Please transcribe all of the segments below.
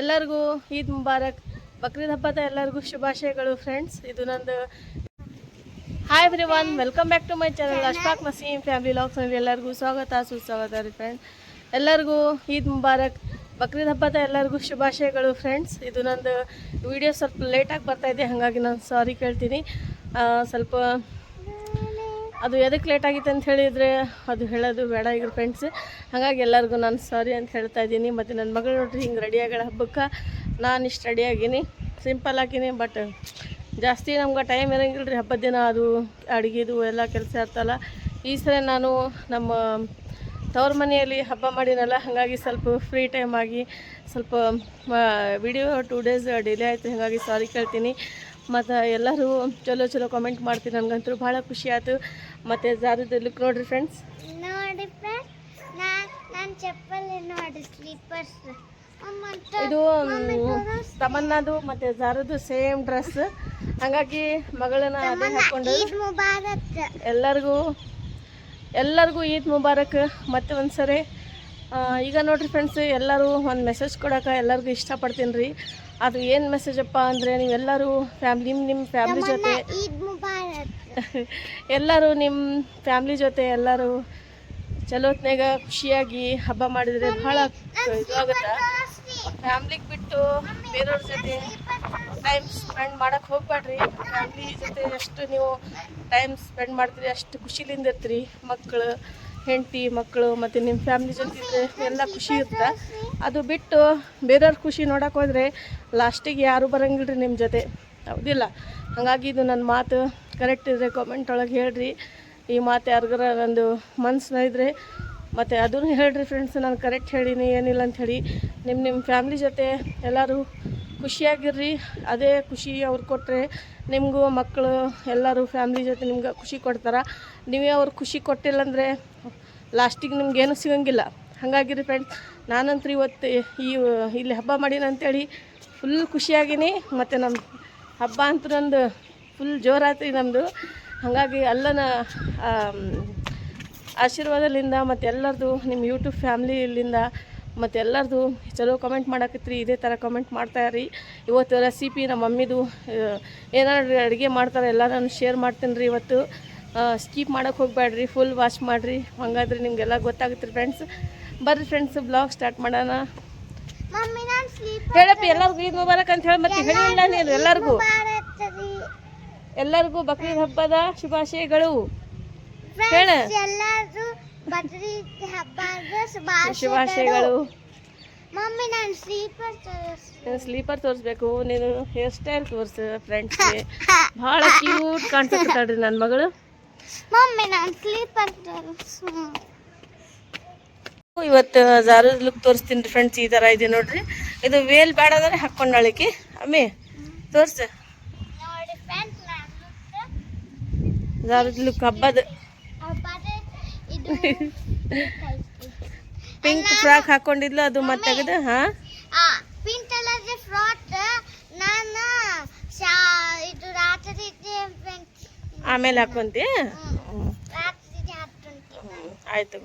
ಎಲ್ಲರಿಗೂ ಈದ್ ಮುಬಾರಕ್. ಬಕ್ರೀದ್ ಹಬ್ಬದ ಎಲ್ಲರಿಗೂ ಶುಭಾಶಯಗಳು ಫ್ರೆಂಡ್ಸ್. ಇದು ನಂದು hi everyone, welcome back to my channel Ashfaq Naseem family ವ್ಲಾಗ್ಸ್ನಲ್ಲಿ ಎಲ್ಲರಿಗೂ ಸ್ವಾಗತ ಸುಸ್ವಾಗತ ರೀ ಫ್ರೆಂಡ್. ಎಲ್ಲರಿಗೂ ಈದ್ ಮುಬಾರಕ್. ಬಕ್ರೀದ್ ಹಬ್ಬದ ಎಲ್ಲರಿಗೂ ಶುಭಾಶಯಗಳು ಫ್ರೆಂಡ್ಸ್. ಇದು ನಂದು ವಿಡಿಯೋ ಸ್ವಲ್ಪ ಲೇಟಾಗಿ ಬರ್ತಾಯಿದೆ, ಹಾಗಾಗಿ ನಾನು ಸಾರಿ ಕೇಳ್ತೀನಿ. ಸ್ವಲ್ಪ ಅದು ಎದಕ್ಕೆ ಲೇಟಾಗಿತ್ತು ಅಂತ ಹೇಳಿದರೆ ಅದು ಹೇಳೋದು ಬೇಡ ಈಗ ಫ್ರೆಂಡ್ಸ್. ಹಾಗಾಗಿ ಎಲ್ಲರಿಗೂ ನಾನು ಸಾರಿ ಅಂತ ಹೇಳ್ತಾ ಇದ್ದೀನಿ. ಮತ್ತು ನನ್ನ ಮಗಳು ನೋಡ್ರಿ ಹಿಂಗೆ ರೆಡಿಯಾಗಳ ಹಬ್ಬಕ್ಕೆ ನಾನು ಇಷ್ಟು ರೆಡಿಯಾಗೀನಿ, ಸಿಂಪಲ್ ಹಾಕೀನಿ. ಬಟ್ ಜಾಸ್ತಿ ನಮ್ಗೆ ಟೈಮ್ ಇರೋಂಗಿಲ್ಲ ರೀ ಹಬ್ಬದ ದಿನ, ಅದು ಅಡುಗೆದು ಎಲ್ಲ ಕೆಲಸ ಇರ್ತಲ್ಲ. ಈ ಸಲ ನಾನು ನಮ್ಮ ತವ್ರ ಮನೆಯಲ್ಲಿ ಹಬ್ಬ ಮಾಡಿನಲ್ಲ, ಹಾಗಾಗಿ ಸ್ವಲ್ಪ ಫ್ರೀ ಟೈಮ್ ಆಗಿ ಸ್ವಲ್ಪ ವಿಡಿಯೋ 2 ಡೇಸ್ ಡಿಲೇ ಆಯಿತು, ಹಾಗಾಗಿ ಸಾರಿ ಕೇಳ್ತೀನಿ. ಮತ್ತು ಎಲ್ಲರೂ ಚಲೋ ಕಾಮೆಂಟ್ ಮಾಡ್ತೀನಿ, ನನಗಂತೂ ಭಾಳ ಖುಷಿ ಆಯಿತು. ಮತ್ತು ಜಾರದ ಲುಕ್ ನೋಡಿರಿ ಫ್ರೆಂಡ್ಸ್, ನೋಡಿ ಫ್ರೆಂಡ್ಸ್, ನಾನು ಚಪ್ಪಲಿ ನೋಡಿ ಸ್ಲೀಪರ್ಸ್. ಇದು ತಮನ್ನದು ಮತ್ತು ಜಾರದು ಸೇಮ್ ಡ್ರೆಸ್, ಹಾಗಾಗಿ ಮಗಳನ್ನ ಅದೇ ಹಾಕ್ಕೊಂಡು ಎಲ್ಲರಿಗೂ ಈದ್ ಮುಬಾರಕ್ ಮತ್ತೆ ಒಂದು ಸರಿ. ಈಗ ನೋಡಿರಿ ಫ್ರೆಂಡ್ಸ್, ಎಲ್ಲರೂ ಒಂದು ಮೆಸೇಜ್ ಕೊಡೋಕೆ ಎಲ್ಲರಿಗೂ ಇಷ್ಟಪಡ್ತೀನಿ ರೀ. ಅದು ಏನು ಮೆಸೇಜಪ್ಪ ಅಂದರೆ, ನೀವೆಲ್ಲರೂ ನಿಮ್ಮ ಫ್ಯಾಮ್ಲಿ ಜೊತೆ ಎಲ್ಲರೂ ನಿಮ್ಮ ಫ್ಯಾಮ್ಲಿ ಜೊತೆ ಎಲ್ಲರೂ ಚಲೋತ್ನಾಗ ಖುಷಿಯಾಗಿ ಹಬ್ಬ ಮಾಡಿದರೆ ಭಾಳ ಇದಾಗುತ್ತೆ. ಫ್ಯಾಮ್ಲಿಗೆ ಬಿಟ್ಟು ಬೇರೆಯವ್ರ ಜೊತೆ ಟೈಮ್ ಸ್ಪೆಂಡ್ ಮಾಡೋಕ್ಕೆ ಹೋಗ್ಬೇಡ್ರಿ. ಫ್ಯಾಮ್ಲಿ ಜೊತೆ ಎಷ್ಟು ನೀವು ಟೈಮ್ ಸ್ಪೆಂಡ್ ಮಾಡ್ತೀರಿ ಅಷ್ಟು ಖುಷಿಲಿಂದ ಇರ್ತೀರಿ. ಮಕ್ಕಳು, ಹೆಂಡತಿ, ಮಕ್ಕಳು ಮತ್ತು ನಿಮ್ಮ ಫ್ಯಾಮ್ಲಿ ಜೊತೆ ಇದ್ದರೆ ಎಲ್ಲ ಖುಷಿ ಇರುತ್ತೆ. ಅದು ಬಿಟ್ಟು ಬೇರೆಯವ್ರ ಖುಷಿ ನೋಡೋಕೆ ಹೋದರೆ ಲಾಸ್ಟಿಗೆ ಯಾರೂ ಬರೋಂಗಿಲ್ಲ ರೀ ನಿಮ್ಮ ಜೊತೆ, ಹೌದಿಲ್ಲ? ಹಾಗಾಗಿ ಇದು ನನ್ನ ಮಾತು ಕರೆಕ್ಟ್ ಇದ್ದರೆ ಕಾಮೆಂಟ್ ಒಳಗೆ ಹೇಳ್ರಿ. ಈ ಮಾತು ಯಾರಿಗಾರ ನಂದು ಮನಸ್ಸು ಇದ್ದರೆ ಮತ್ತು ಅದನ್ನು ಹೇಳ್ರಿ ಫ್ರೆಂಡ್ಸ್, ನಾನು ಕರೆಕ್ಟ್ ಹೇಳೀನಿ ಏನಿಲ್ಲ ಅಂಥೇಳಿ. ನಿಮ್ಮ ಫ್ಯಾಮ್ಲಿ ಜೊತೆ ಎಲ್ಲರೂ ಖುಷಿಯಾಗಿರ್ರಿ. ಅದೇ ಖುಷಿ ಅವ್ರು ಕೊಟ್ಟರೆ ನಿಮಗೂ ಮಕ್ಕಳು ಎಲ್ಲರೂ ಫ್ಯಾಮ್ಲಿ ಜೊತೆ ನಿಮ್ಗೆ ಖುಷಿ ಕೊಡ್ತಾರೆ. ನೀವೇ ಅವ್ರು ಖುಷಿ ಕೊಟ್ಟಿಲ್ಲ ಅಂದರೆ ಲಾಸ್ಟಿಗೆ ನಿಮ್ಗೇನು ಸಿಗೋಂಗಿಲ್ಲ. ಹಾಗಾಗಿರಿ ಫ್ರೆಂಡ್ಸ್, ನಾನಂತೂ ಇವತ್ತು ಇಲ್ಲಿ ಹಬ್ಬ ಮಾಡೀನಿ ಅಂತೇಳಿ ಫುಲ್ ಖುಷಿಯಾಗೀನಿ. ಮತ್ತು ನಮ್ಮ ಹಬ್ಬ ಅಂತೂ ನಂದು ಫುಲ್ ಜೋರಾತ್ರಿ ನಮ್ಮದು. ಹಾಗಾಗಿ ಎಲ್ಲನ ಆಶೀರ್ವಾದದಿಂದ ಮತ್ತು ಎಲ್ಲರದು ನಿಮ್ಮ ಯೂಟ್ಯೂಬ್ ಫ್ಯಾಮ್ಲಿಯಿಂದ ಮತ್ತು ಎಲ್ಲರದು ಚಲೋ ಕಮೆಂಟ್ ಮಾಡಕತ್ರಿ. ಇದೇ ಥರ ಕಮೆಂಟ್ ಮಾಡ್ತಾಯಿರಿ. ಇವತ್ತು ರೆಸಿಪಿ ನಮ್ಮ ಮಮ್ಮಿದು ಏನಾದ್ರು ಅಡುಗೆ ಮಾಡ್ತಾರೆ ಎಲ್ಲ ನಾನು ಶೇರ್ ಮಾಡ್ತೀನಿ ರೀ. ಇವತ್ತು ಸ್ಕಿಪ್ ಮಾಡೋಕ್ಕೆ ಹೋಗಬೇಡ್ರಿ, ಫುಲ್ ವಾಚ್ ಮಾಡಿರಿ, ಹಂಗಾದ್ರೆ ನಿಮಗೆಲ್ಲ ಗೊತ್ತಾಗುತ್ತೆ ರೀ ಫ್ರೆಂಡ್ಸ್. ಬರ್ರಿ ಫ್ರೆಂಡ್ಸ್, ಬ್ಲಾಗ್ ಸ್ಟಾರ್ಟ್ ಮಾಡೋಣ. ಹೇಳಪ್ಪ ಎಲ್ಲರಿಗೂ ಈದ್ ಮುಬಾರಕ್ ಅಂತ ಹೇಳಿ, ಮತ್ತೆ ಹೇಳಿಲ್ಲ ನೀನು ಎಲ್ಲರಿಗೂ ಬಕ್ರೀದ್ ಹಬ್ಬದ ಶುಭಾಶಯಗಳು ಹೇಳ. ಶುಭಾಶಯಗಳು. ಸ್ಲೀಪರ್ ತೋರಿಸ್ಬೇಕು, ನೀನು ಹೇರ್ ಸ್ಟೈಲ್ ತೋರಿಸು ಫ್ರೆಂಡ್ಸ್ಗೆ. ಭಾಳ ಕ್ಯೂಟ್ ಕಾಣಿಸ್ತಾಳ್ರಿ ನನ್ನ ಮಗಳು. ಇವತ್ತು ಜಾರದ ಲುಕ್ ತೋರಿಸ್ತೀನಿ ರೀ ಫ್ರೆಂಡ್ಸ್. ಈ ಥರ ಇದೆ ನೋಡ್ರಿ. ಇದು ವೇಲ್ ಬೇಡ ಅಂದರೆ ಹಾಕ್ಕೊಂಡಾಳಿಕೆ ಅಮ್ಮಿ ತೋರ್ಸು. ಜಾರದ ಲುಕ್ ಹಬ್ಬದ ಪಿಂಕ್ ಫ್ರಾಕ್ ಹಾಕೊಂಡಿದ್ಲು, ಅದು ಮತ್ತೆ ತೆಗೆದು ಆಮೇಲೆ ಹಾಕೊಂತಿ. ಆಯ್ತು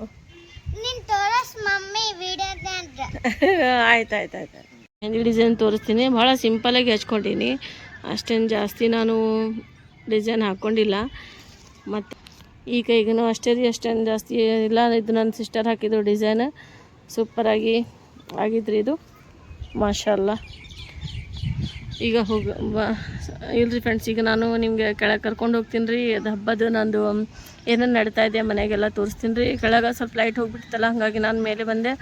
ಆಯ್ತು ಡಿಸೈನ್ ತೋರಿಸ್ತೀನಿ. ಭಾಳ ಸಿಂಪಲಾಗಿ ಹಚ್ಕೊಂಡೀನಿ, ಅಷ್ಟೇನು ಜಾಸ್ತಿ ನಾನು ಡಿಸೈನ್ ಹಾಕ್ಕೊಂಡಿಲ್ಲ. ಮತ್ತು ಈ ಕೈಗೂ ಅಷ್ಟೇ ರೀ, ಅಷ್ಟೇನು ಜಾಸ್ತಿ ಇಲ್ಲ. ಇದು ನನ್ನ ಸಿಸ್ಟರ್ ಹಾಕಿದ್ದು ಡಿಸೈನ್ ಸೂಪರಾಗಿ ಆಗಿದ್ರಿ ಇದು, ಮಾಷಾಲ್ಲ. ಈಗ ಇಲ್ರಿ ಫ್ರೆಂಡ್ಸ್, ಈಗ ನಾನು ನಿಮಗೆ ಕೆಳಗೆ ಕರ್ಕೊಂಡು ಹೋಗ್ತೀನಿ ರೀ. ಅದು ಹಬ್ಬದ ನಂದು ಏನೇನು ನಡೀತಾ ಇದೆ ಮನೆಗೆಲ್ಲ ತೋರಿಸ್ತೀನಿ ರೀ. ಕೆಳಗೆ ಸ್ವಲ್ಪ ಲೈಟ್ ಹೋಗ್ಬಿಡ್ತಲ್ಲ, ಹಾಗಾಗಿ ನಾನು ಮೇಲೆ ಬಂದೆ.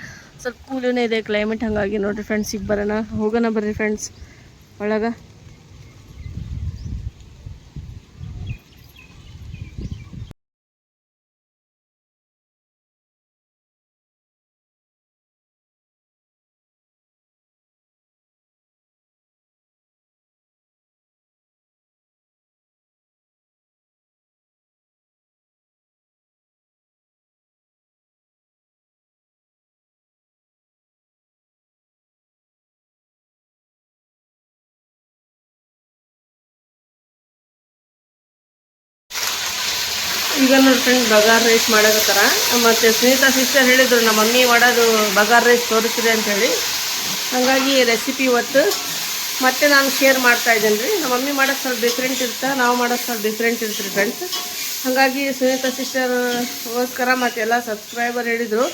ಸ್ವಲ್ಪ ಕೂಲನೇ ಇದೆ ಕ್ಲೈಮೇಟ್, ಹಾಗಾಗಿ ನೋಡಿರಿ ಫ್ರೆಂಡ್ಸ್. ಈಗ ಹೋಗೋಣ ಬರ್ರಿ ಫ್ರೆಂಡ್ಸ್ ಒಳಗೆ. ಈಗ ನೋಡಿ ಫ್ರೆಂಡ್ಸ್, ಬಗಾರ್ ರೈಸ್ ಮಾಡಕತ್ತಾರ. ಮತ್ತು ಸ್ನೇಹಿತ ಸಿಸ್ಟರ್ ಹೇಳಿದ್ರು ನಮ್ಮ ಮಮ್ಮಿ ಮಾಡೋದು ಬಗಾರ್ ರೈಸ್ ತೋರಿಸ್ರಿ ಅಂಥೇಳಿ. ಹಾಗಾಗಿ ರೆಸಿಪಿ ಇವತ್ತು ಮತ್ತೆ ನಾನು ಶೇರ್ ಮಾಡ್ತಾ ಇದ್ದೇನೆ ರೀ. ನಮ್ಮ ಮಮ್ಮಿ ಮಾಡೋದು ಸ್ವಲ್ಪ ಡಿಫ್ರೆಂಟ್ ಇರುತ್ತೆ, ನಾವು ಮಾಡೋದು ಸ್ವಲ್ಪ ಡಿಫ್ರೆಂಟ್ ಇರ್ತೀರಿ ಫ್ರೆಂಡ್ಸ್. ಹಾಗಾಗಿ ಸುನೀತಾ ಸಿಸ್ಟರ್ಗೋಸ್ಕರ ಮತ್ತೆಲ್ಲ ಸಬ್ಸ್ಕ್ರೈಬರ್ ಹೇಳಿದರು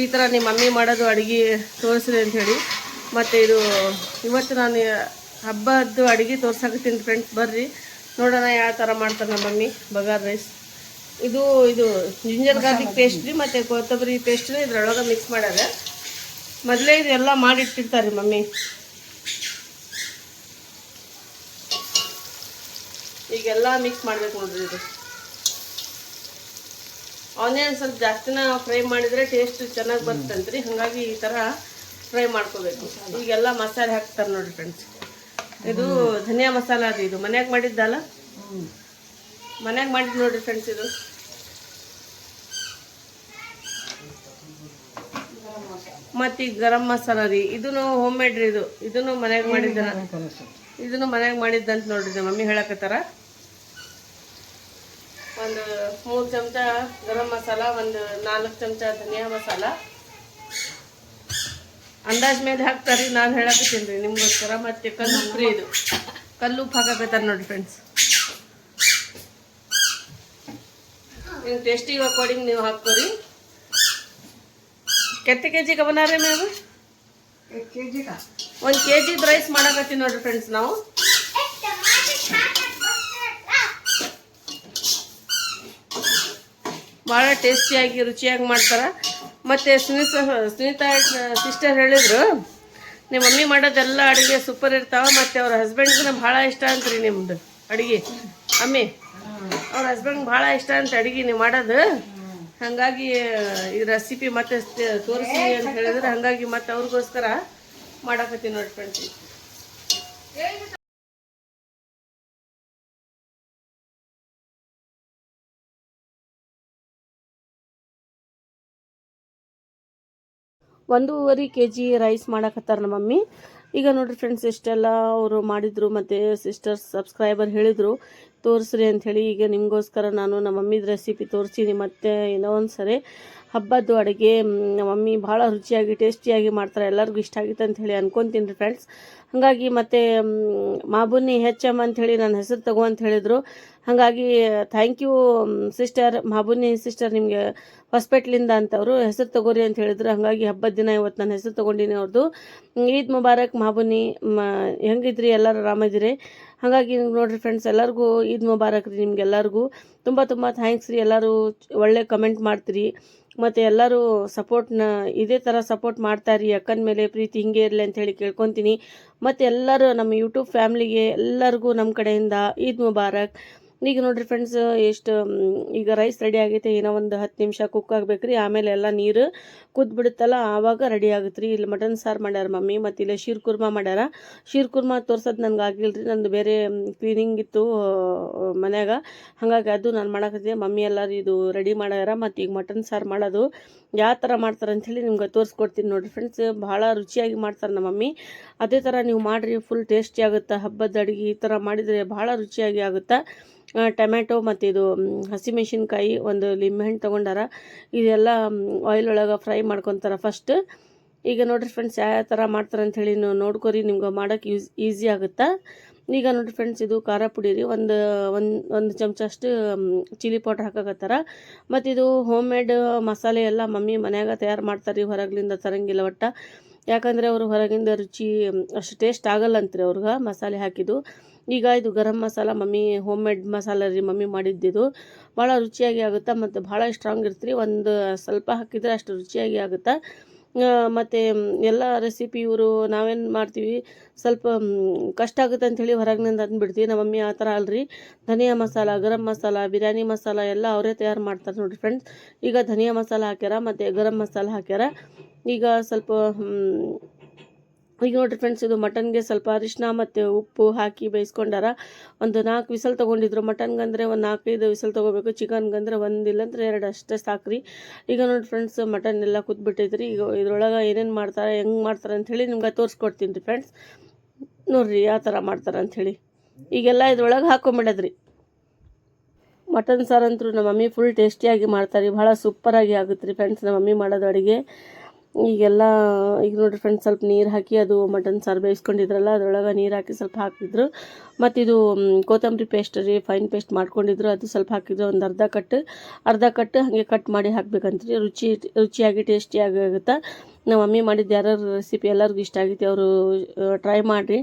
ಈ ಥರ ನಿಮ್ಮ ಮಮ್ಮಿ ಮಾಡೋದು ಅಡುಗೆ ತೋರಿಸ್ರಿ ಅಂಥೇಳಿ. ಮತ್ತು ಇದು ಇವತ್ತು ನಾನು ಹಬ್ಬದ್ದು ಅಡುಗೆ ತೋರ್ಸಾಕತ್ತೀನಿ ಫ್ರೆಂಡ್ಸ್. ಬರ್ರಿ ನೋಡೋಣ ಯಾವ ಥರ ಮಾಡ್ತಾರೆ ನಮ್ಮ ಮಮ್ಮಿ ಬಗಾರ್ ರೈಸ್. ಇದು ಜಿಂಜರ್ ಗಾರ್ಲಿಕ್ ಪೇಸ್ಟ್ ರೀ ಮತ್ತು ಕೊತ್ತಂಬರಿ ಪೇಸ್ಟ್ನ ಇದ್ರೊಳಗೆ ಮಿಕ್ಸ್ ಮಾಡ್ಯಾರ. ಮೊದಲೇ ಇದೆಲ್ಲ ಮಾಡಿಟ್ಟಿರ್ತಾರೆ ಮಮ್ಮಿ. ಈಗೆಲ್ಲ ಮಿಕ್ಸ್ ಮಾಡ್ಬೇಕು ನೋಡ್ರಿ. ಇದು ಆನಿಯನ್ ಸ್ವಲ್ಪ ಜಾಸ್ತಿನ ಫ್ರೈ ಮಾಡಿದರೆ ಟೇಸ್ಟ್ ಚೆನ್ನಾಗಿ ಬರ್ತಂತ್ರಿ. ಹಾಗಾಗಿ ಈ ಥರ ಫ್ರೈ ಮಾಡ್ಕೋಬೇಕು. ಈಗೆಲ್ಲ ಮಸಾಲೆ ಹಾಕ್ತಾರೆ ನೋಡ್ರಿ ಫ್ರೆಂಡ್ಸ್. ಇದು ಧನಿಯಾ ಮಸಾಲ ಅದು, ಇದು ಮನ್ಯಾಗ ಮಾಡಿದ್ದಲ್ಲ, ಮನ್ಯಾಗ ಮಾಡಿದ್ದು ನೋಡ್ರಿ ಫ್ರೆಂಡ್ಸ್. ಇದು ಮತ್ತು ಈಗ ಗರಂ ಮಸಾಲ ರೀ, ಇದನ್ನು ಹೋಮ್ ಮೇಡ್ ರೀ. ಇದನ್ನು ಮನ್ಯಾಗ ಮಾಡಿದ್ದ, ಇದನ್ನು ಮನ್ಯಾಗ ಮಾಡಿದ್ದಂತ ನೋಡ್ರಿ ನಮ್ಮ ಮಮ್ಮಿ ಹೇಳಕತ್ತಾರ. ಒಂದು 3 ಚಮಚ ಗರಂ ಮಸಾಲ, ಒಂದು 4 ಚಮಚ ಧನಿಯಾ ಮಸಾಲ ಅಂದಾಜ್ ಮೇಲೆ ಹಾಕ್ತಾರೆ. ನಾನು ಹೇಳಕತ್ತೀನಿ ರೀ ನಿಮ್ಗೋಸ್ಕರ. ಮತ್ತು ಕಲ್ಲುಪ್ಪು ರೀ, ಇದು ಕಲ್ಲುಪ್ಪು ಹಾಕಕತ್ತಾರ ನೋಡ್ರಿ ಫ್ರೆಂಡ್ಸ್. ನೀವು ಟೇಸ್ಟಿಗೆ ಅಕಾರ್ಡಿಂಗ್ ನೀವು ಹಾಕ್ಕೋರಿ. ಕೆತ್ತೆ ಕೆ ಜಿಗೆ ಬನಾರೆ ಮೇವು 1 kg ರೈಸ್ ಮಾಡಕತ್ತೀವಿ ನೋಡ್ರಿ ಫ್ರೆಂಡ್ಸ್ ನಾವು. ಭಾಳ ಟೇಸ್ಟಿಯಾಗಿ ರುಚಿಯಾಗಿ ಮಾಡ್ತಾರೆ. ಮತ್ತು ಸುನೀತಾ ಸಿಸ್ಟರ್ ಹೇಳಿದರು ನಿಮ್ಮ ಮಮ್ಮಿ ಮಾಡೋದೆಲ್ಲ ಅಡುಗೆ ಸೂಪರ್ ಇರ್ತಾವೆ. ಮತ್ತು ಅವ್ರ ಹಸ್ಬೆಂಡ್ಗೂ ಭಾಳ ಇಷ್ಟ ಅಂತ್ರಿ ನಿಮ್ಮದು ಅಡುಗೆ. ಅಮ್ಮಿ ಅವ್ರ ಹಸ್ಬೆಂಡ್ಗೆ ಭಾಳ ಇಷ್ಟ ಅಂತ ಅಡುಗೆ ನೀವು ಮಾಡೋದು. ಹಾಗಾಗಿ ಈ ರೆಸಿಪಿ ಮತ್ತೆ ತೋರಿಸಿ ಅಂತ ಹೇಳಿದ್ರೆ, ಹಾಗಾಗಿ ಮತ್ತೆ ಅವ್ರಿಗೋಸ್ಕರ ಮಾಡಕತ್ತೀನಿ ನೋಡಿ ಫ್ರೆಂಡ್ಸ್. ಒಂದೂವರೆ kg ರೈಸ್ ಮಾಡಕತ್ತಾರ ನಮ್ಮ ಮಮ್ಮಿ. ಈಗ ನೋಡ್ರಿ ಫ್ರೆಂಡ್ಸ್, ಇಷ್ಟೆಲ್ಲ ಅವರು ಮಾಡಿದರು ಮತ್ತು ಸಿಸ್ಟರ್ಸ್ ಸಬ್ಸ್ಕ್ರೈಬರ್ ಹೇಳಿದರು ತೋರಿಸ್ರಿ ಅಂಥೇಳಿ. ಈಗ ನಿಮಗೋಸ್ಕರ ನಾನು ನಮ್ಮ ಮಮ್ಮಿದ ರೆಸಿಪಿ ತೋರಿಸ್ತೀನಿ. ಮತ್ತು ಇನ್ನೂ ಒಂದು ಸರಿ ಹಬ್ಬದ್ದು ಅಡುಗೆ ನಮ್ಮ ಮಮ್ಮಿ ಭಾಳ ರುಚಿಯಾಗಿ ಟೇಸ್ಟಿಯಾಗಿ ಮಾಡ್ತಾರೆ. ಎಲ್ಲರಿಗೂ ಇಷ್ಟ ಆಗಿತ್ತು ಅಂಥೇಳಿ ಅನ್ಕೊತೀನಿ ರೀ ಫ್ರೆಂಡ್ಸ್. ಹಾಗಾಗಿ ಮತ್ತು ಮಾಬುನ್ನಿ HM ಅಂಥೇಳಿ ನನ್ನ ಹೆಸರು ತಗೋ ಅಂತ ಹೇಳಿದರು. ಹಾಗಾಗಿ ಥ್ಯಾಂಕ್ ಯು ಸಿಸ್ಟರ್, ಮಾಬುನ್ನಿ ಸಿಸ್ಟರ್, ನಿಮಗೆ ಹಾಸ್ಪಿಟ್ಲಿಂದ ಅಂತವರು ಹೆಸರು ತಗೋರಿ ಅಂತ ಹೇಳಿದ್ರು. ಹಾಗಾಗಿ ಹಬ್ಬದ ದಿನ ಇವತ್ತು ನನ್ನ ಹೆಸರು ತೊಗೊಂಡಿನಿ ಅವ್ರದ್ದು. ಈದ್ ಮುಬಾರಕ್ ಮಾಬುನ್ನಿ. ಹೆಂಗಿದ್ರಿ? ಎಲ್ಲರೂ ಆರಾಮದಿರಿ? ಹಾಗಾಗಿ ನೋಡಿರಿ ಫ್ರೆಂಡ್ಸ್, ಎಲ್ಲರಿಗೂ ಈದ್ ಮುಬಾರಕ್ ರೀ. ನಿಮ್ಗೆಲ್ಲರಿಗೂ ತುಂಬ ತುಂಬ ಥ್ಯಾಂಕ್ಸ್ ರೀ. ಎಲ್ಲರೂ ಒಳ್ಳೆ ಕಮೆಂಟ್ ಮಾಡ್ತೀರಿ ಮತ್ತು ಎಲ್ಲರೂ ಸಪೋರ್ಟ್ನ ಇದೇ ಥರ ಸಪೋರ್ಟ್ ಮಾಡ್ತಾರ್ರಿ. ಅಕ್ಕನ ಮೇಲೆ ಪ್ರೀತಿ ಹಿಂಗೆ ಇರಲಿ ಅಂಥೇಳಿ ಕೇಳ್ಕೊತೀನಿ. ಮತ್ತು ಎಲ್ಲರೂ ನಮ್ಮ ಯೂಟ್ಯೂಬ್ ಫ್ಯಾಮ್ಲಿಗೆ ಎಲ್ಲರಿಗೂ ನಮ್ಮ ಕಡೆಯಿಂದ ಈದ್ ಮುಬಾರಕ್. ಈಗ ನೋಡಿರಿ ಫ್ರೆಂಡ್ಸ್, ಎಷ್ಟು ಈಗ ರೈಸ್ ರೆಡಿ ಆಗೈತೆ. ಏನೋ ಒಂದು 10 ನಿಮಿಷ ಕುಕ್ ಆಗ್ಬೇಕು ರೀ. ಆಮೇಲೆ ಎಲ್ಲ ನೀರು ಕುದ್ಬಿಡುತ್ತಲ್ಲ, ಆವಾಗ ರೆಡಿ ಆಗುತ್ತೆ ರೀ. ಇಲ್ಲಿ ಮಟನ್ ಸಾರು ಮಾಡ್ಯಾರ ಮಮ್ಮಿ, ಮತ್ತು ಇಲ್ಲಿ ಶೀರ್ ಕುರ್ಮಾ ಮಾಡ್ಯಾರ. ಶೀರ್ ಕುರ್ಮಾ ತೋರ್ಸೋದು ನನಗೆ ಆಗಿಲ್ಲ ರೀ, ನಂದು ಬೇರೆ ಕ್ಲೀನಿಂಗ್ ಇತ್ತು ಮನ್ಯಾಗ. ಹಾಗಾಗಿ ಅದು ನಾನು ಮಾಡಕತ್ತಿದ್ದೆ. ಮಮ್ಮಿ ಎಲ್ಲರೂ ಇದು ರೆಡಿ ಮಾಡ್ಯಾರ. ಮತ್ತು ಈಗ ಮಟನ್ ಸಾರು ಮಾಡೋದು ಯಾವ ಥರ ಮಾಡ್ತಾರೆ ಅಂಥೇಳಿ ನಿಮ್ಗೆ ತೋರಿಸ್ಕೊಡ್ತೀನಿ ನೋಡಿರಿ ಫ್ರೆಂಡ್ಸ್. ಭಾಳ ರುಚಿಯಾಗಿ ಮಾಡ್ತಾರೆ ನಮ್ಮ ಮಮ್ಮಿ. ಅದೇ ಥರ ನೀವು ಮಾಡಿರಿ, ಫುಲ್ ಟೇಸ್ಟಿ ಆಗುತ್ತೆ. ಹಬ್ಬದ ಅಡುಗೆ ಈ ಥರ ಮಾಡಿದರೆ ಭಾಳ ರುಚಿಯಾಗಿ ಆಗುತ್ತೆ. ಟೊಮೆಟೊ ಮತ್ತು ಇದು ಹಸಿಮೆಣಸಿನ್ಕಾಯಿ, ಒಂದು ಲಿಂಬೆಹಣ್ಣು ತೊಗೊಂಡಾರ. ಇದೆಲ್ಲ ಆಯಿಲ್ ಒಳಗೆ ಫ್ರೈ ಮಾಡ್ಕೊತಾರೆ ಫಸ್ಟ್. ಈಗ ನೋಡಿರಿ ಫ್ರೆಂಡ್ಸ್, ಯಾವ ಥರ ಮಾಡ್ತಾರೆ ಅಂಥೇಳಿ ನೀವು ನೋಡ್ಕೊರಿ, ನಿಮ್ಗೆ ಮಾಡೋಕ್ಕೆ ಈಸಿ ಆಗುತ್ತೆ. ಈಗ ನೋಡಿರಿ ಫ್ರೆಂಡ್ಸ್, ಇದು ಖಾರ ಪುಡಿ ರೀ. ಒಂದು ಚಮಚ ಅಷ್ಟು ಚಿಲ್ಲಿ ಪೌಡ್ರ್ ಹಾಕಕತ್ತಾರ. ಮತ್ತು ಇದು ಹೋಮ್ ಮೇಡ್ ಮಸಾಲೆ ಎಲ್ಲ ಮಮ್ಮಿ ಮನ್ಯಾಗ ತಯಾರು ಮಾಡ್ತಾರೆ ರೀ, ಹೊರಗಿಂದ ತರಂಗಿಲ್ಲ ಒಟ್ಟು. ಯಾಕಂದರೆ ಅವರು ಹೊರಗಿಂದ ರುಚಿ ಅಷ್ಟು ಟೇಸ್ಟ್ ಆಗಲ್ಲ ಅಂತ್ರಿ ಅವ್ರಿಗೆ ಮಸಾಲೆ ಹಾಕಿದ್ದು. ಈಗ ಇದು garam masala mummy homemade masala ರೀ ಮಮ್ಮಿ ಮಾಡಿದ್ದಿದ್ದು. ಭಾಳ ರುಚಿಯಾಗಿ ಆಗುತ್ತೆ ಮತ್ತು ಭಾಳ ಸ್ಟ್ರಾಂಗ್ ಇರ್ತೀರಿ. ಒಂದು ಸ್ವಲ್ಪ ಹಾಕಿದರೆ ಅಷ್ಟು ರುಚಿಯಾಗಿ ಆಗುತ್ತೆ. ಮತ್ತು ಎಲ್ಲ ರೆಸಿಪಿ ಇವರು ನಾವೇನು ಮಾಡ್ತೀವಿ, ಸ್ವಲ್ಪ ಕಷ್ಟ ಆಗುತ್ತೆ ಅಂಥೇಳಿ ಹೊರಗಿನಿಂದ ಅಂದ್ಬಿಡ್ತೀವಿ. ನಮ್ಮ ಮಮ್ಮಿ ಆ ಥರ ಅಲ್ರಿ. ಧನಿಯಾ ಮಸಾಲ, ಗರಂ ಮಸಾಲ, ಬಿರಿಯಾನಿ ಮಸಾಲ ಎಲ್ಲ ಅವರೇ ತಯಾರು ಮಾಡ್ತಾರೆ ನೋಡಿರಿ ಫ್ರೆಂಡ್ಸ್. ಈಗ ಧನಿಯಾ ಮಸಾಲ ಹಾಕ್ಯಾರ ಮತ್ತು ಗರಂ ಮಸಾಲ ಹಾಕ್ಯಾರ. ಈಗ ಸ್ವಲ್ಪ ಈಗ ನೋಡಿರಿ ಫ್ರೆಂಡ್ಸ್, ಇದು ಮಟನ್ಗೆ ಸ್ವಲ್ಪ ಅರಿಶಿನ ಮತ್ತು ಉಪ್ಪು ಹಾಕಿ ಬೇಯಿಸ್ಕೊಂಡಾರ. ಒಂದು 4 ವಿಸಲ್ ತೊಗೊಂಡಿದ್ರು. ಮಟನ್ಗಂದರೆ ಒಂದು 4-5 ವಿಸಲ್ ತೊಗೋಬೇಕು. ಚಿಕನ್ಗಂದ್ರೆ 1 ಇಲ್ಲಾಂದ್ರೆ 2 ಅಷ್ಟೇ ಸಾಕ್ರಿ. ಈಗ ನೋಡಿ ಫ್ರೆಂಡ್ಸ್, ಮಟನ್ ಎಲ್ಲ ಕುದ್ಬಿಟ್ಟೈತ್ರಿ. ಈಗ ಇದ್ರೊಳಗೆ ಏನೇನು ಮಾಡ್ತಾರೆ, ಹೆಂಗೆ ಮಾಡ್ತಾರೆ ಅಂಥೇಳಿ ನಿಮ್ಗೆ ತೋರಿಸ್ಕೊಡ್ತೀನಿ ರೀ ಫ್ರೆಂಡ್ಸ್. ನೋಡಿರಿ ಯಾವ ಥರ ಮಾಡ್ತಾರೆ ಅಂಥೇಳಿ. ಈಗೆಲ್ಲ ಇದ್ರೊಳಗೆ ಹಾಕೊಂಬಿಡೋದ್ರಿ. ಮಟನ್ ಸಾರಂತರೂ ನಮ್ಮ ಮಮ್ಮಿ ಫುಲ್ ಟೇಸ್ಟಿಯಾಗಿ ಮಾಡ್ತಾರೆ. ಭಾಳ ಸೂಪರಾಗಿ ಆಗುತ್ತೆ ರೀ ಫ್ರೆಂಡ್ಸ್ ನಮ್ಮ ಮಮ್ಮಿ ಮಾಡೋದು ಅಡುಗೆ. ಈಗೆಲ್ಲ ಈಗ ನೋಡಿರಿ ಫ್ರೆಂಡ್ಸ್ ಸ್ವಲ್ಪ ನೀರು ಹಾಕಿ ಅದು ಮಟನ್ ಸಾರು ಬೇಯಿಸ್ಕೊಂಡಿದ್ರಲ್ಲ ಅದರೊಳಗೆ ನೀರು ಹಾಕಿ ಸ್ವಲ್ಪ ಹಾಕಿದ್ರು. ಮತ್ತು ಇದು ಕೊತ್ತಂಬರಿ ಪೇಸ್ಟ್ ರೀ, ಫೈನ್ ಪೇಸ್ಟ್ ಮಾಡ್ಕೊಂಡಿದ್ರು, ಅದು ಸ್ವಲ್ಪ ಹಾಕಿದ್ರು. ಒಂದು ಅರ್ಧ ಕಟ್ಟು ಹಾಗೆ ಕಟ್ ಮಾಡಿ ಹಾಕ್ಬೇಕಂತ್ರಿ. ರುಚಿಯಾಗಿ ಟೇಸ್ಟಿಯಾಗಿ ಆಗುತ್ತೆ. ನಮ್ಮ ಮಮ್ಮಿ ಮಾಡಿದ್ದು ಯಾರ್ಯಾರು ರೆಸಿಪಿ ಎಲ್ಲರಿಗೂ ಇಷ್ಟ ಆಗೈತಿ ಅವರು ಟ್ರೈ ಮಾಡಿರಿ.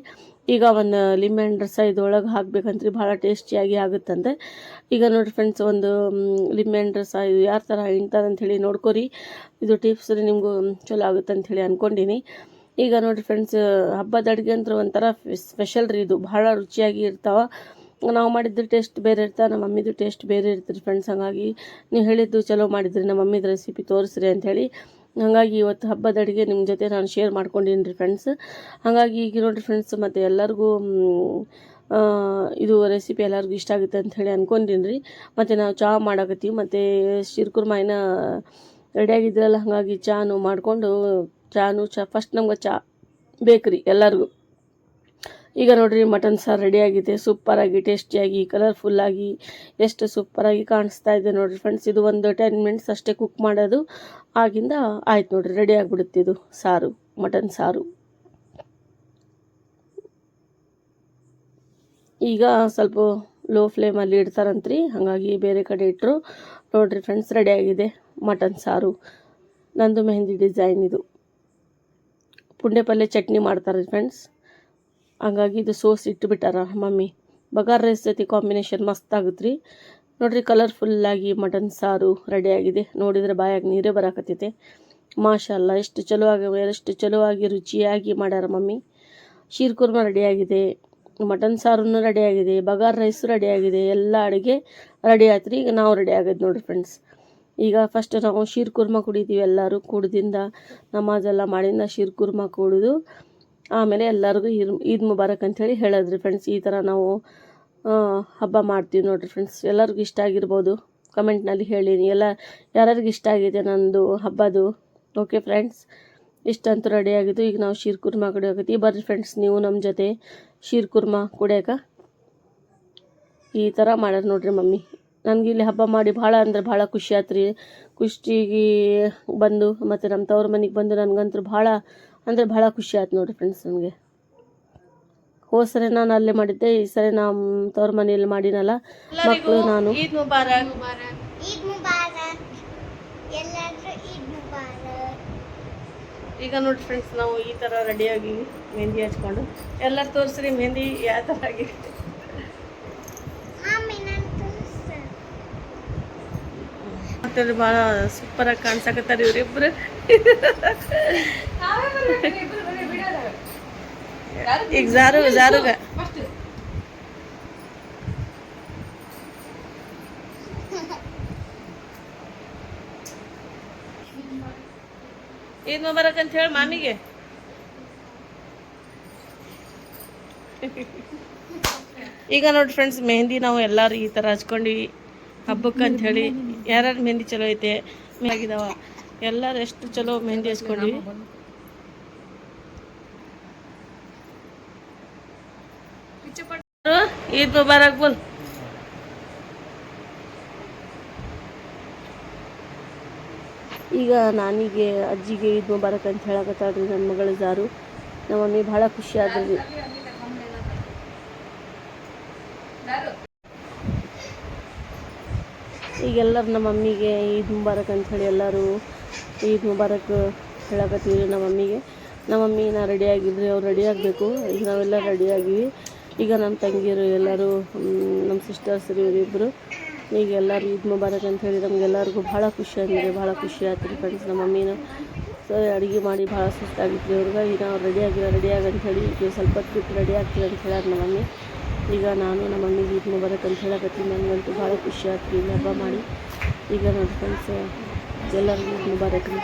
ಈಗ ಒಂದು ಲಿಂಬೆಹಣ್ಣು ರಸ ಇದ್ರೊಳಗೆ ಹಾಕ್ಬೇಕಂತ್ರಿ, ಭಾಳ ಟೇಸ್ಟಿಯಾಗಿ ಆಗುತ್ತಂತೆ. ಈಗ ನೋಡಿರಿ ಫ್ರೆಂಡ್ಸ್, ಒಂದು ಲಿಂಬೆಹಣ್ಣು ರಸ ಇದು ಯಾವ ಥರ ಹಿಂಡ್ತಾರೆ ಅಂಥೇಳಿ ನೋಡ್ಕೊರಿ. ಇದು ಟಿಪ್ಸ್ ರೀ, ನಿಮಗೂ ಚಲೋ ಆಗುತ್ತೆ ಅಂಥೇಳಿ ಅಂದ್ಕೊಂಡಿನಿ. ಈಗ ನೋಡಿರಿ ಫ್ರೆಂಡ್ಸ್, ಹಬ್ಬದ ಅಡುಗೆ ಅಂದ್ರೆ ಒಂಥರ ಸ್ಪೆಷಲ್ ರೀ, ಇದು ಭಾಳ ರುಚಿಯಾಗಿ ಇರ್ತಾವೆ. ನಾವು ಮಾಡಿದ್ದು ಟೇಸ್ಟ್ ಬೇರೆ ಇರ್ತಾವೆ, ನಮ್ಮ ಮಮ್ಮಿದು ಟೇಸ್ಟ್ ಬೇರೆ ಇರ್ತೀರಿ ಫ್ರೆಂಡ್ಸ್. ಹಾಗಾಗಿ ನೀವು ಹೇಳಿದ್ದು ಚಲೋ ಮಾಡಿದ್ರಿ, ನಮ್ಮ ಮಮ್ಮಿದು ರೆಸಿಪಿ ತೋರಿಸ್ರಿ ಅಂಥೇಳಿ. ಹಾಗಾಗಿ ಇವತ್ತು ಹಬ್ಬದ ಅಡುಗೆ ನಿಮ್ಮ ಜೊತೆ ನಾನು ಶೇರ್ ಮಾಡ್ಕೊಂಡಿನಿ ರೀ ಫ್ರೆಂಡ್ಸ್. ಹಾಗಾಗಿ ಈಗ ನೋಡಿರಿ ಫ್ರೆಂಡ್ಸ್, ಮತ್ತು ಎಲ್ಲರಿಗೂ ಇದು ರೆಸಿಪಿ ಎಲ್ಲರಿಗೂ ಇಷ್ಟ ಆಗುತ್ತೆ ಅಂಥೇಳಿ ಅಂದ್ಕೊಂಡಿನಿ ರೀ. ಮತ್ತು ನಾವು ಚಹಾ ಮಾಡಾಕತ್ತೀವಿ, ಮತ್ತು ಶಿರ್ಕುರ್ಮಾ ಏನೋ ರೆಡಿಯಾಗಿದ್ರಲ್ಲ, ಹಾಗಾಗಿ ಚಾನು ಮಾಡಿಕೊಂಡು ಫಸ್ಟ್ ನಮ್ಗೆ ಚಹಾ ಬೇಕು ರೀ ಎಲ್ಲರಿಗೂ. ಈಗ ನೋಡಿರಿ ಮಟನ್ ಸಾರು ರೆಡಿಯಾಗಿದೆ, ಸೂಪರಾಗಿ ಟೇಸ್ಟಿಯಾಗಿ ಕಲರ್ಫುಲ್ಲಾಗಿ ಎಷ್ಟು ಸೂಪರಾಗಿ ಕಾಣಿಸ್ತಾ ಇದೆ ನೋಡಿರಿ ಫ್ರೆಂಡ್ಸ್. ಇದು ಒಂದು 10 ಮಿನಿಟ್ಸ್ ಅಷ್ಟೇ ಕುಕ್ ಮಾಡೋದು, ಆಗಿಂದ ಆಯ್ತು ನೋಡಿರಿ, ರೆಡಿ ಆಗಿಬಿಡುತ್ತೆ ಇದು ಸಾರು, ಮಟನ್ ಸಾರು. ಈಗ ಸ್ವಲ್ಪ ಲೋ ಫ್ಲೇಮಲ್ಲಿ ಇಡ್ತಾರಂತ್ರಿ, ಹಾಗಾಗಿ ಬೇರೆ ಕಡೆ ಇಟ್ಟರು. ನೋಡಿರಿ ಫ್ರೆಂಡ್ಸ್, ರೆಡಿಯಾಗಿದೆ ಮಟನ್ ಸಾರು. ನಂದು ಮೆಹಂದಿ ಡಿಸೈನ್ ಇದು. ಪುಂಡೆ ಪಲ್ಯ ಚಟ್ನಿ ಮಾಡ್ತಾರೆ ಫ್ರೆಂಡ್ಸ್, ಹಾಗಾಗಿ ಇದು ಸೋಸ್ ಇಟ್ಟುಬಿಟ್ಟಾರ ಮಮ್ಮಿ. ಬಗಾರ್ ರೈಸ್ ಜೊತೆ ಕಾಂಬಿನೇಷನ್ ಮಸ್ತ್ ಆಗುತ್ತೆ ರೀ. ನೋಡಿರಿ ಕಲರ್ಫುಲ್ಲಾಗಿ ಮಟನ್ ಸಾರು ರೆಡಿಯಾಗಿದೆ. ನೋಡಿದರೆ ಬಾಯಾಗಿ ನೀರೇ ಬರಾಕತ್ತೈತೆ. ಮಾಷಾಲ್ಲ, ಎಷ್ಟು ಚಲೋ ಆಗಿ ರುಚಿಯಾಗಿ ಮಾಡ್ಯಾರ ಮಮ್ಮಿ. ಶೀರ್ಕುರ್ಮಾ ರೆಡಿಯಾಗಿದೆ, ಮಟನ್ ಸಾರೂ ರೆಡಿಯಾಗಿದೆ, ಬಗಾರ್ ರೈಸು ರೆಡಿಯಾಗಿದೆ, ಎಲ್ಲ ಅಡುಗೆ ರೆಡಿ ಆಯ್ತು ರೀ. ಈಗ ನಾವು ರೆಡಿ ಆಗೋದು ನೋಡಿರಿ ಫ್ರೆಂಡ್ಸ್. ಈಗ ಫಸ್ಟ್ ನಾವು ಶೀರ್ಕುರ್ಮಾ ಕುಡಿತೀವಿ ಎಲ್ಲರೂ, ಕುಡ್ದಿಂದ ನಮಾಜೆಲ್ಲ ಮಾಡಿಂದ ಶೀರ್ಕುರ್ಮಾ ಕುಡಿದು ಆಮೇಲೆ ಎಲ್ಲರಿಗೂ ಈದ್ ಮುಬಾರಕ್ ಅಂಥೇಳಿ ಹೇಳೋದ್ರಿ ಫ್ರೆಂಡ್ಸ್. ಈ ಥರ ನಾವು ಹಬ್ಬ ಮಾಡ್ತೀವಿ ನೋಡಿರಿ ಫ್ರೆಂಡ್ಸ್. ಎಲ್ಲರಿಗೂ ಇಷ್ಟ ಆಗಿರ್ಬೋದು, ಕಮೆಂಟ್ನಲ್ಲಿ ಹೇಳಿ ಯಾರ್ಯಾರಿಗೆ ಇಷ್ಟ ಆಗಿದೆ ನಂದು ಹಬ್ಬದು. Okay friends, ಇಷ್ಟಂತೂ ರೆಡಿಯಾಗಿದ್ದು. ಈಗ ನಾವು ಶೀರ್ಕುರ್ಮಾ ಕುಡಿಯೋಕತ್ತೀವಿ. ಬರ್ರಿ ಫ್ರೆಂಡ್ಸ್, ನೀವು ನಮ್ಮ ಜೊತೆ ಶೀರ್ಕುರ್ಮಾ ಕುಡಿಯೋಕೆ. ಈ ಥರ ಮಾಡ್ಯಾರ ನೋಡಿರಿ ಮಮ್ಮಿ. ನನಗೆ ಇಲ್ಲಿ ಹಬ್ಬ ಮಾಡಿ ಭಾಳ ಅಂದ್ರೆ ಭಾಳ ಖುಷಿ ಆಯ್ತು ರೀ. ಕುಷ್ಟಿಗೆ ಬಂದು ಮತ್ತು ನಮ್ಮ ತವ್ರ ಮನೆಗೆ ಬಂದು ನನಗಂತೂ ಭಾಳ ಅಂದರೆ ಭಾಳ ಖುಷಿ ಆಯ್ತು ನೋಡಿರಿ ಫ್ರೆಂಡ್ಸ್. ನನಗೆ ಹೋದ ಸರಿ ನಾನು ಅಲ್ಲೇ ಮಾಡಿದ್ದೆ, ಈ ಸರಿ ನಮ್ಮ ತವ್ರ ಮನೆಯಲ್ಲಿ ಮಾಡಿನಲ್ಲ ಮಕ್ಕಳು ನಾನು. ಈದ್ ಮುಬಾರಕ್. ಈದ್ ಮುಬಾರಕ್, ಎಲ್ಲಾದ್ರೂ ಈದ್ ಮುಬಾರಕ್. ಈಗ ನೋಡಿ ಫ್ರೆಂಡ್ಸ್, ನಾವು ಈ ಥರ ರೆಡಿಯಾಗಿ ಮೆಹಂದಿ ಹಚ್ಕೊಂಡು ಎಲ್ಲರೂ ತೋರಿಸ್ರಿ ಮೆಹಂದಿ ಯಾವ ಥರ ಆಗಿದೆ. ಮತ್ತೆ ಭಾಳ ಸೂಪರಾಗಿ ಕಾಣಿಸಕತ್ತಾರೆ ಇವರಿಬ್ರು. ಈಗ ಜಾರುಗ ಈದ್ ಮುಬಾರಕ್ ಅಂತ ಹೇಳಿ ಮಾಮಿಗೆ. ಈಗ ನೋಡಿ ಫ್ರೆಂಡ್ಸ್, ಮೆಹಂದಿ ನಾವು ಎಲ್ಲರೂ ಈ ಥರ ಹಚ್ಕೊಂಡ್ವಿ ಹಬ್ಬಕ್ಕೆ ಅಂತ ಹೇಳಿ. ಯಾರ್ಯಾರು ಮೆಹಂದಿ ಚಲೋ ಐತೆ ಆಗಿದಾವ ಎಲ್ಲರೂ ಎಷ್ಟು ಚಲೋ ಮೆಹಂದಿ ಹಚ್ಕೊಂಡ್ವಿ. ಈದ್ ಮುಬಾರಕ್ ಬೋಲ್. ಈಗ ನಾನಿಗೆ ಅಜ್ಜಿಗೆ ಈದ್ ಮುಬಾರಕ್ ಅಂತ ಹೇಳಕತ್ತಾಳ್ರಿ ನನ್ನ ಮಗಳು ಜಾರು. ನಮ್ಮ ಮಮ್ಮಿ ಭಾಳ ಖುಷಿ ಆದ್ರಿ. ಈಗೆಲ್ಲರೂ ನಮ್ಮ ಮಮ್ಮಿಗೆ ಈದ್ ಮುಬಾರಕ್ ಅಂಥೇಳಿ ಎಲ್ಲರೂ ಈದ್ ಮುಬಾರಕ್ ಹೇಳಕತ್ತೀವಿ ನಮ್ಮ ಮಮ್ಮಿಗೆ. ನಮ್ಮ ಮಮ್ಮಿನ ರೆಡಿಯಾಗಿದ್ರಿ, ಅವ್ರು ರೆಡಿ ಆಗಬೇಕು. ಈಗ ನಾವೆಲ್ಲ ರೆಡಿಯಾಗಿವಿ. ಈಗ ನಮ್ಮ ತಂಗಿಯರು ಎಲ್ಲರೂ, ನಮ್ಮ ಸಿಸ್ಟರ್ಸ್ ಇವರಿಬ್ಬರು ಈಗ ಎಲ್ಲರೂ ಈದ್ ಮುಬಾರಕ್ ಅಂಥೇಳಿ ನಮಗೆಲ್ಲರಿಗೂ ಭಾಳ ಖುಷಿ ಅಂದರೆ ಭಾಳ ಖುಷಿ ಆಯ್ತು ರೀ ಫ್ರೆಂಡ್ಸ್. ನಮ್ಮ ಮಮ್ಮಿನ ಸೊ ಅಡುಗೆ ಮಾಡಿ ಭಾಳ ಸುಸ್ತಾಗಿತ್ತು ಅವ್ರಿಗೆ. ಈಗ ನಾವು ರೆಡಿಯಾಗಿ ಅಂಥೇಳಿ ಈಗ ಸ್ವಲ್ಪ ಹೊತ್ತು ಬಿಟ್ಟು ರೆಡಿ ಆಗ್ತೀವಿ ಅಂತ ಹೇಳ್ಯಾರ ನಮ್ಮ ಮಮ್ಮಿ. ಈಗ ನಾನು ನಮ್ಮ ಮಮ್ಮಿಗೆ ಈದ್ ಮುಬಾರಕ್ ಅಂತ ಹೇಳಕತ್ತೀನಿ. ನನಗಂತೂ ಭಾಳ ಖುಷಿ ಆಗ್ತದೆ ಈಗ ಹಬ್ಬ ಮಾಡಿ. ಈಗ ನೋಡಿ ಫ್ರೆಂಡ್ಸ್, ಎಲ್ಲರಿಗೂ ಈದ್ ಮುಬಾರಕ್ ರೀ.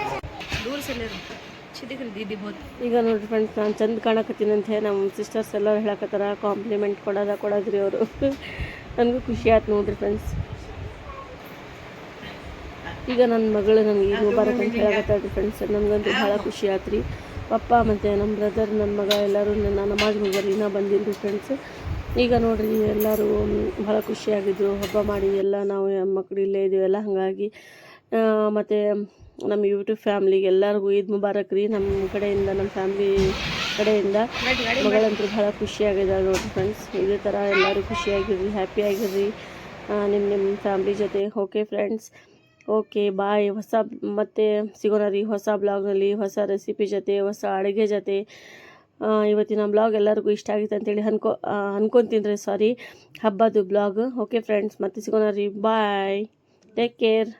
ಈಗ ನೋಡಿರಿ ಫ್ರೆಂಡ್ಸ್, ನಾನು ಚಂದ ಕಾಣಕತ್ತೀನಿ ಅಂತ ಹೇಳಿ ನಮ್ಮ ಸಿಸ್ಟರ್ಸ್ ಎಲ್ಲರೂ ಹೇಳಕತ್ತಾರ. ಕಾಂಪ್ಲಿಮೆಂಟ್ ಕೊಡೋದ್ರಿ ಅವರು. ನನಗೂ ಖುಷಿ ಆಯ್ತು ನೋಡಿರಿ ಫ್ರೆಂಡ್ಸ್. ಈಗ ನನ್ನ ಮಗಳು ನನಗೆ ಈದ್ ಮುಬಾರಕ್ ಅಂತ ಹೇಳಕತ್ತಾಳ್ರಿ ಫ್ರೆಂಡ್ಸ್. ನನಗಂತೂ ಭಾಳ ಖುಷಿ ಆಯ್ತು ರೀ. ಪಪ್ಪ ಮತ್ತು ನಮ್ಮ ಬ್ರದರ್, ನನ್ನ ಮಗ ಎಲ್ಲರೂ ನನ್ನ ನಮಾಜ್ ಹೋಗೋರು ಇನ್ನೂ ಬಂದಿಲ್ಲ ಫ್ರೆಂಡ್ಸ್. ಈಗ ನೋಡಿರಿ ಎಲ್ಲರೂ ಭಾಳ ಖುಷಿಯಾಗಿದ್ರು ಹಬ್ಬ ಮಾಡಿ. ಎಲ್ಲ ನಾವು ಮಕ್ಕಳು ಇಲ್ಲೇ ಇದ್ದೀವೆಲ್ಲ, ಹಾಗಾಗಿ ಮತ್ತು ನಮ್ಮ ಯೂಟ್ಯೂಬ್ ಫ್ಯಾಮ್ಲಿಗೆ ಎಲ್ಲರಿಗೂ ಈದ್ ಮುಬಾರಕ್ ರೀ. ನಮ್ಮ ಕಡೆಯಿಂದ, ನಮ್ಮ ಫ್ಯಾಮ್ಲಿ ಕಡೆಯಿಂದ ಮಗಳಂತೂ ಭಾಳ ಖುಷಿಯಾಗಿದ್ದಾಳೆ ನೋಡಿರಿ ಫ್ರೆಂಡ್ಸ್. ಇದೇ ಥರ ಎಲ್ಲರೂ ಖುಷಿಯಾಗಿರ್ರಿ, ಹ್ಯಾಪಿಯಾಗಿರ್ರಿ ನಿಮ್ಮ ಫ್ಯಾಮ್ಲಿ ಜೊತೆ. Okay friends, okay bye. ಮತ್ತೆ ಸಿಗೋಣ ರೀ ಹೊಸ ಬ್ಲಾಗ್ನಲ್ಲಿ, ಹೊಸ ರೆಸಿಪಿ ಜೊತೆ, ಹೊಸ ಅಡುಗೆ ಜೊತೆ. ಇವತ್ತಿನ ಬ್ಲಾಗ್ ಎಲ್ಲರಿಗೂ ಇಷ್ಟ ಆಗಿತ್ತು ಅಂತೇಳಿ ಅನ್ಕೊತೀನಿ ರೀ. ಸಾರಿ, ಹಬ್ಬದ ಬ್ಲಾಗ್. ಓಕೆ ಫ್ರೆಂಡ್ಸ್, ಮತ್ತೆ ಸಿಗೋಣ ರೀ. ಬಾಯ್, ಟೇಕ್ ಕೇರ್.